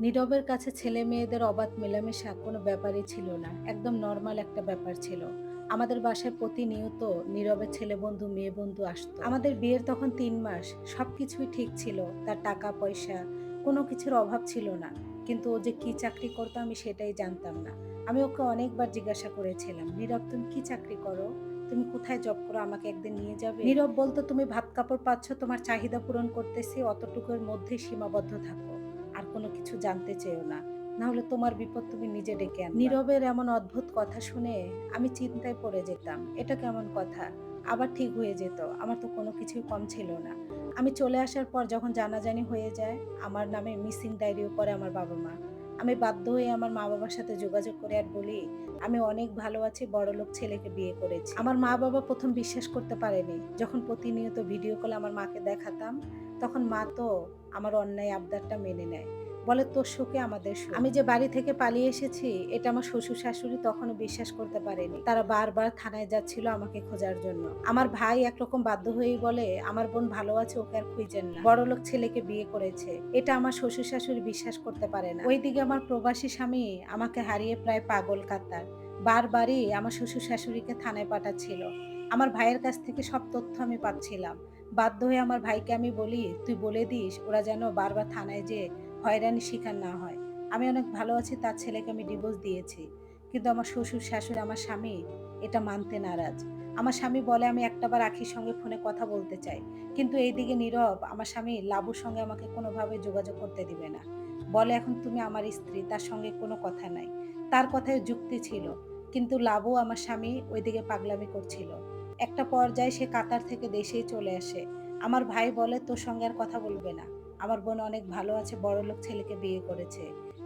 নীরবের কাছে ছেলে মেয়েদের অবাধ মেলামেশা কোনো ব্যাপারই ছিল না। একদম নরমাল একটা ব্যাপার ছিল। আমাদের বাসায় প্রতিনিয়ত নীরবের ছেলে বন্ধু, মেয়ে বন্ধু আসতো। আমাদের বিয়ের তখন ৩ মাস। সবকিছুই ঠিক ছিল। তার টাকা পয়সা কোনো কিছুর অভাব ছিল না। কিন্তু ও যে কি চাকরি করতো আমি সেটাই জানতাম না। আমি ওকে অনেকবার জিজ্ঞাসা করেছিলাম, "নীরব তুমি কি চাকরি করো? তুমি কোথায় জব করো? আমাকে একদিন নিয়ে যাবে?" নীরব বলতো, "তুমি ভাত কাপড় পাচ্ছ, তোমার চাহিদা পূরণ করতেছি, অতটুকুর মধ্যেই সীমাবদ্ধ থাকো। আর কোনো কিছু জানতে চেও না। না হলে তোমার বিপদ তুমি নিজে ডেকে আনবা।" নীরবের এমন অদ্ভুত কথা শুনে আমি চিন্তায় পড়ে যেতাম। এটা কেমন কথা? আবার ঠিক হয়ে যেত। আমার তো কোনো কিছুই কম ছিল না। আমি চলে আসার পর যখন জানাজানি হয়ে যায়, আমার নামে মিসিং ডায়েরিও করে আমার বাবা-মা। আমি বাধ্য হয়ে আমার মা-বাবার সাথে যোগাযোগ করে আর বলি, "আমি অনেক ভালো আছি, বড়লোক ছেলেকে বিয়ে করেছি।" আমার মা-বাবা ১ম বিশ্বাস করতে পারেনি। যখন প্রতিনিয়ত ভিডিও কলে আমার মাকে দেখাতাম, তখন মা তো আমার অন্যায় আবদারটা মেনে নেয়। বলে, "তোর সুখে আমাদের সুখ।" আমি যে বাড়ি থেকে পালিয়ে এসেছি এটা আমার শ্বশুর-শাশুড়ি তখনও বিশ্বাস করতে পারেনি। তারা বারবার থানায় যাচ্ছিল আমাকে খোঁজার জন্য। আমার ভাই একরকম বাধ্য হয়েই বলে, "আমার বোন ভালো আছে, ওকে আর খুঁজেন না। বড়লোক ছেলেকে বিয়ে করেছে।" এটা আমার শ্বশুর-শাশুড়ি বিশ্বাস করতে পারে না। ওইদিকে আমার প্রবাসী স্বামী আমাকে হারিয়ে প্রায় পাগল কাঁতার। বারবারই আমার শ্বশুর-শাশুড়িকে থানায় পাঠাচ্ছিল। আমার ভাইয়ের কাছ থেকে সব তথ্য আমি পাচ্ছিলাম। বাধ্য হয়ে আমার ভাইকে আমি বলি, "তুই বলে দিস ওরা যেন বারবার থানায় যেয়ে হয়রানির শিকার না হয়। আমি অনেক ভালো আছি, তার ছেলেকে আমি ডিভোর্স দিয়েছি।" কিন্তু আমার শ্বশুর-শাশুড়ি, আমার স্বামী এটা মানতে নারাজ। আমার স্বামী বলে, "আমি একটাবার আখির সঙ্গে ফোনে কথা বলতে চাই।" কিন্তু এইদিকে নীরব আমার স্বামী লাবুর সঙ্গে আমাকে কোনোভাবে যোগাযোগ করতে দিবে না। বলে, "এখন তুমি আমার স্ত্রী, তার সঙ্গে কোনো কথা নাই।" তার কথায় যুক্তি ছিল। কিন্তু লাবু আমার স্বামী ওইদিকে পাগলামি করছিল। একটা পর্যায়ে সে কাতার থেকে দেশেই চলে আসে। আমার ভাই বলে, "তোর সঙ্গে আর কথা বলবে না। আমার বোন অনেক ভালো আছে, বড়লোক ছেলেকে বিয়ে করেছে।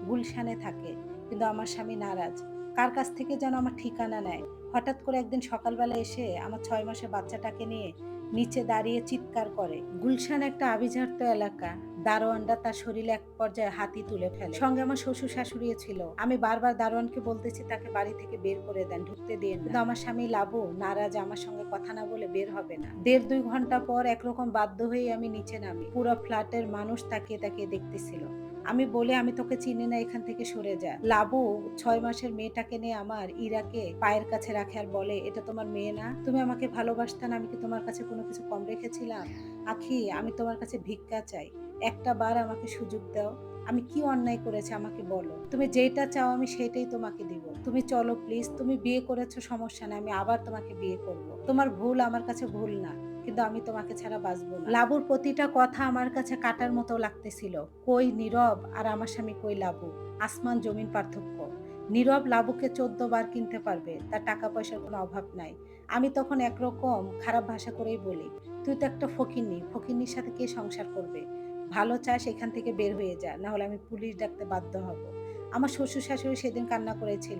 গুলশানে থাকে।" কিন্তু আমার স্বামী নারাজ। কার কাছ থেকে যেন আমার ঠিকানা নেয়। হঠাৎ করে একদিন সকালবেলা এসে আমার ৬ মাসের বাচ্চাটাকে নিয়ে নিচে দাঁড়িয়ে চিৎকার করে। গুলশান একটা আভিজাত্য এলাকা। দারোয়ানরা তার শরীরে এক পর্যায়ে হাতই তুলে ফেলে। সঙ্গে আমার শ্বশুর-শাশুড়িও ছিল। আমি বারবার দারোয়ানকে বলতেছি তাকে বাড়ি থেকে বের করে দেন, ঢুকতে দিয়েন না। কিন্তু আমার স্বামী লাবু নারাজ, আমার সঙ্গে কথা না বলে বের হবে না। ১.৫-২ ঘন্টা পর একরকম বাধ্য হয়েই আমি নিচে নামি। পুরো ফ্ল্যাটের মানুষ তাকিয়ে তাকিয়ে দেখতেছিল। আমি বলি, "আমি তোকে চিনি না, এখান থেকে সরে যা।" লাবু ৬ মাসের মেয়েটাকে নিয়ে আমার ইরাকে পায়ের কাছে রাখে আর বলে, "এটা তোমার মেয়ে না? তুমি আমাকে ভালোবাসতে না, আমি কি তোমার কাছে কোনো কিছু কম রেখেছিলাম? আখি, আমি তোমার কাছে ভিক্ষা চাই। একটা বার আমাকে সুযোগ দাও। আমি কি অন্যায় করেছি আমাকে বলো। তুমি যেইটা চাও আমি সেইটাই তোমাকে দিব। তুমি চলো প্লিজ। তুমি বিয়ে করেছো সমস্যা নাই। আমি আবার তোমাকে বিয়ে করব। তোমার ভুল আমার কাছে ভুল না। কিন্তু আমি তোমাকে ছাড়া বাঁচব না।" লাবুর প্রতিটা কথা আমার কাছে কাঁটার মতো লাগতেছিল। কই নীরব আর আমার স্বামী কই লাবু? আসমান জমিন পার্থক্য। নীরব লাবুকে ১৪ বার কিনতে পারবে। তার টাকা পয়সার কোনো অভাব নাই। আমি তখন একরকম খারাপ ভাষা করেই বলি, "তুই তো একটা ফকিন্নি। ফকিন্নির সাথে কে সংসার করবে? ভালো চাস এখান থেকে বের হয়ে যা। না হলে আমি পুলিশ ডাকতে বাধ্য হব।" আমার শ্বশুর-শাশুড়ি সেদিন কান্না করেছিল।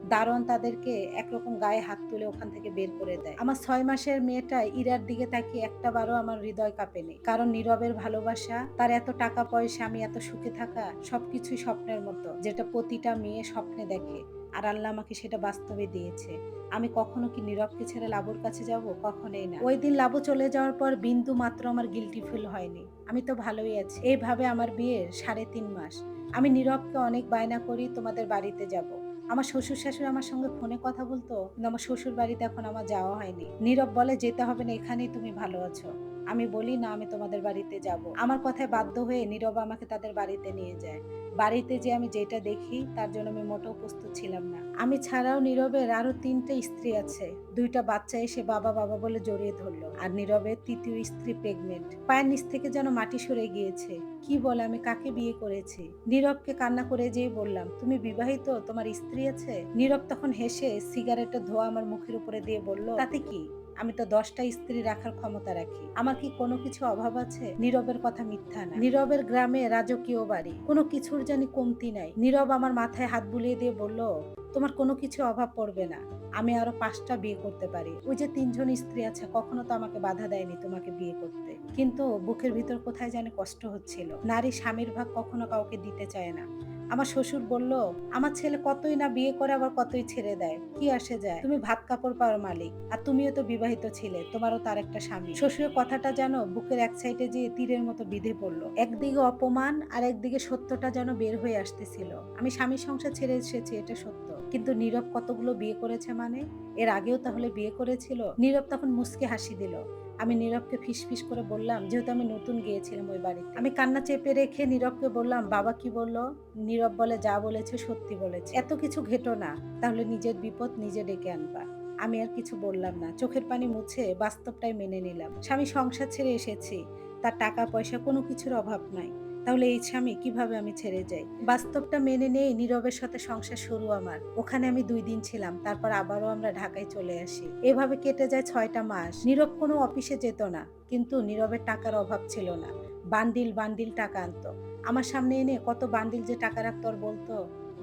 দারোয়ান তাদেরকে একরকম গায়ে হাত তুলে ওখান থেকে বের করে দেয়। আমার ৬ মাসের মেয়েটা ইরার দিকে তাকিয়ে একটাবারও আমার হৃদয় কাঁপেনি। কারণ নীরবের ভালোবাসা, তার এত টাকা পয়সা, আমি এত সুখে থাকা সবকিছুই স্বপ্নের মতো। যেটা প্রতিটা মেয়ে স্বপ্নে দেখে। আর আল্লাহ আমাকে সেটা বাস্তবে দিয়েছে। আমি কখনো কি নীরবকে ছেড়ে লাবুর কাছে যাব? কখনোই না। ওইদিন লাবু চলে যাওয়ার পর বিন্দু মাত্র আমার গিল্টি ফিল হয়নি। আমি তো ভালোই আছি। এইভাবে আমার বিয়ের ৩.৫ মাস। আমি নীরবকে অনেক বায়না করি, "তোমাদের বাড়িতে যাব।" আমার শ্বশুর-শাশুড়ি আমার সঙ্গে ফোনে কথা বলতো, কিন্তু আমার শ্বশুর বাড়িতে এখন আমার যাওয়া হয়নি। নীরব বলে, "যেতে হবে না, এখানেই তুমি ভালো আছো।" আমি বলি, "না, আমি তোমাদের বাড়িতে যাব।" আমার কথায় বাধ্য হয়ে নীরব আমাকে তাদের বাড়িতে নিয়ে যায়। বাড়িতে যেয়ে আমি যেটা দেখি তার জন্য আমি মোটেও প্রস্তুত ছিলাম না। আমি ছাড়াও নীরবের আরো ৩ টা স্ত্রী আছে। ২ টা বাচ্চা এসে বাবা, বাবা বলে জড়িয়ে ধরলো। আর নীরবের ৩য় স্ত্রী প্রেগনেন্ট। পায়ের নিচ থেকে যেন মাটি সরে গিয়েছে। কি বলে, আমি কাকে বিয়ে করেছি? নীরবকে কান্না করে যেয়ে বললাম, "তুমি বিবাহিত? তোমার স্ত্রী আছে?" নীরব তখন হেসে সিগারেটের ধোঁয়া আমার মুখের উপরে দিয়ে বলল, "তাতে কি? আমি তো ১০ টা স্ত্রী রাখার ক্ষমতা রাখি। আমার কি কোনো কিছু অভাব আছে?" নীরবের কথা মিথ্যা না। নীরবের গ্রামে রাজকীয় বাড়ি। কোনো কিছুর জানি কমতি নাই। নীরব আমার মাথায় হাত বুলিয়ে দিয়ে বলল, "তোমার কোনো কিছু অভাব পড়বে না। আমি আরো ৫ টা বিয়ে করতে পারি। ওই যে ৩ জন স্ত্রী আছে, কখনো তো আমাকে বাধা দেয়নি তোমাকে বিয়ে করতে।" কিন্তু বুকের ভিতর কোথায় জানি কষ্ট হচ্ছিল। নারী স্বামীর ভাগ কখনো কাউকে দিতে চায় না। আমার শ্বশুর বলল, আমার ছেলে কতই না বিয়ে করে আবার কতই ছেড়ে দেয়, কি আসে যায়, তুমি ভাত কাপড় পাওয়ার মালিক, আর তুমিও তো বিবাহিত ছিলে, তোমারও তার একটা স্বামী। শ্বশুরের কথাটা যেন বুকের এক সাইডে যেয়ে তীরের মতো বিঁধে পড়লো। একদিকে অপমান আর একদিকে সত্যটা যেন বের হয়ে আসতেছিল। আমি স্বামী সংসার ছেড়ে এসেছি, এটা সত্য, কিন্তু নীরব কতগুলো বিয়ে করেছে, মানে এর আগেও তাহলে বিয়ে করেছিল? নীরব তখন মুচকি হাসি দিল। আমি নীরবকে ফিসফিস করে বললাম, যেহেতু আমি নতুন গিয়েছিলাম ওই বাড়িতে, আমি কান্না চেপে রেখে নীরবকে বললাম, বাবা কি বললো? নীরব বলে, যা বলেছে সত্যি বলেছে, এত কিছু ঘেটো না, তাহলে নিজের বিপদ নিজে ডেকে আনবা। আমি আর কিছু বললাম না, চোখের পানি মুছে বাস্তবটাই মেনে নিলাম। স্বামী সংসার ছেড়ে এসেছি, তার টাকা পয়সা কোনো কিছুর অভাব নাই, তাহলে এই স্বামী কিভাবে আমি ছেড়ে যাই? বাস্তবটা মেনে নিয়ে নীরবের সাথে সংসার শুরু আমার। ওখানে আমি 2 দিন ছিলাম, তারপর আবারও আমরা ঢাকায় চলে আসি। এভাবে কেটে যায় 6টা মাস। নীরব কোনো অফিসে যেত না, কিন্তু নীরবের টাকার অভাব ছিল না। বান্ডিল বান্ডিল টাকা আনতো, আমার সামনে এনে কত বান্ডিল যে টাকা রাখতো আর বলতো,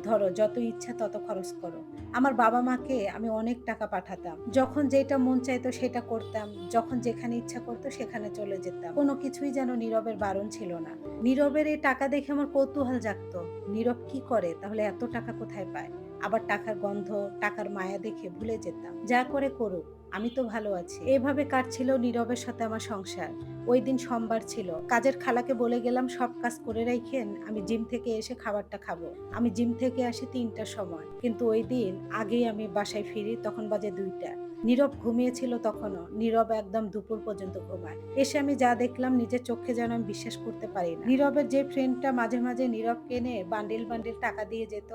ধরো যত ইচ্ছা তত খরচ করো। আমার বাবা মাকে আমি অনেক টাকা পাঠাতাম, যখন যেটা মন চাইতো সেটা করতাম, যখন যেখানে ইচ্ছা করতো সেখানে চলে যেতাম, কোনো কিছুই যেন নীরবের বারণ ছিল না। নীরবের এই টাকা দেখে আমার কৌতূহল জাগতো, নীরব কি করে, তাহলে এত টাকা কোথায় পায়? আবার টাকার গন্ধ, টাকার মায়া দেখে ভুলে যেতাম, যা করে করুক, আমি তো ভালো আছি। এভাবে কাটছিল নীরবের সাথে আমার সংসার। ওই দিন সোমবার ছিল, কাজের খালাকে বলে গেলাম সব কাজ করে রাখেন, আমি জিম থেকে এসে খাবারটা খাবো। আমি জিম থেকে আসি 3টার সময়, কিন্তু ওই দিন আগেই আমি বাসায় ফিরি, তখন বাজে 2টা। নীরব ঘুমিয়েছিল তখনও, নীরব একদম দুপুর পর্যন্ত ঘুমায়। এসে আমি যা দেখলাম নিজের চোখে যেন আমি বিশ্বাস করতে পারি না। নীরবের যে ফ্রেন্ডটা মাঝে মাঝে নীরবকে এনে বান্ডিল বান্ডিল টাকা দিয়ে যেত,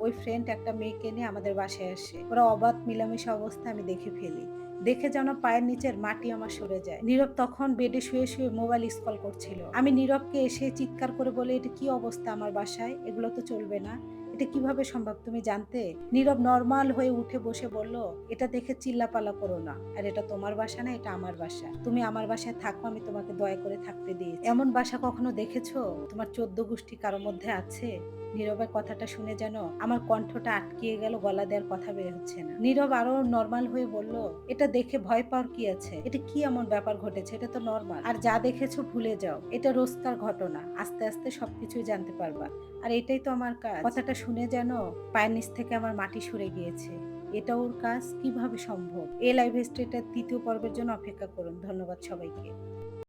ওই ফ্রেন্ড একটা মেয়েকে নিয়ে আমাদের বাসায় আসে। ওরা অবাধ মিলামেশা অবস্থা আমি দেখে ফেলি, দেখে যেন পায়ের নিচের মাটি আমার সরে যায়। নীরব তখন বেডে শুয়ে শুয়ে মোবাইল স্ক্রল করছিল। আমি নীরবকে এসে চিৎকার করে বলে, এটা কি অবস্থা আমার বাসায়, এগুলো তো চলবে না, এটা কিভাবে সম্ভব, তুমি জানতে? নীরব নর্মাল হয়ে উঠে বসে বলল, এটা দেখে চিল্লাপালা করো না, আর এটা তোমার বাসা না, এটা আমার বাসা, তুমি আমার বাসায় থাকো, আমি তোমাকে দয়া করে থাকতে দিয়েছি। এমন বাসা কখনো দেখেছো? তোমার 14 গোষ্ঠী কারো মধ্যে আছে? নীরবের কথাটা শুনে যেন আমার কণ্ঠটা আটকিয়ে গেল, গলা দেওয়ার কথা বের হচ্ছে না। নীরব আরো নর্মাল হয়ে বলল, এটা দেখে ভয় পাওয়ার কি আছে, এটা কি এমন ব্যাপার ঘটেছে, এটা তো নর্মাল, আর যা দেখেছো ভুলে যাও, এটা রোজকার ঘটনা, আস্তে আস্তে সবকিছুই জানতে পারবা, আর এটাই তো আমার কাজ। কথাটা শুনে যেন পায়ের নিচ থেকে আমার মাটি সরে গিয়েছে। এটা ওর কাজ, কিভাবে সম্ভব? এই লাইভ স্টোরিটার 3য় পর্বের জন্য অপেক্ষা করুন। ধন্যবাদ সবাইকে।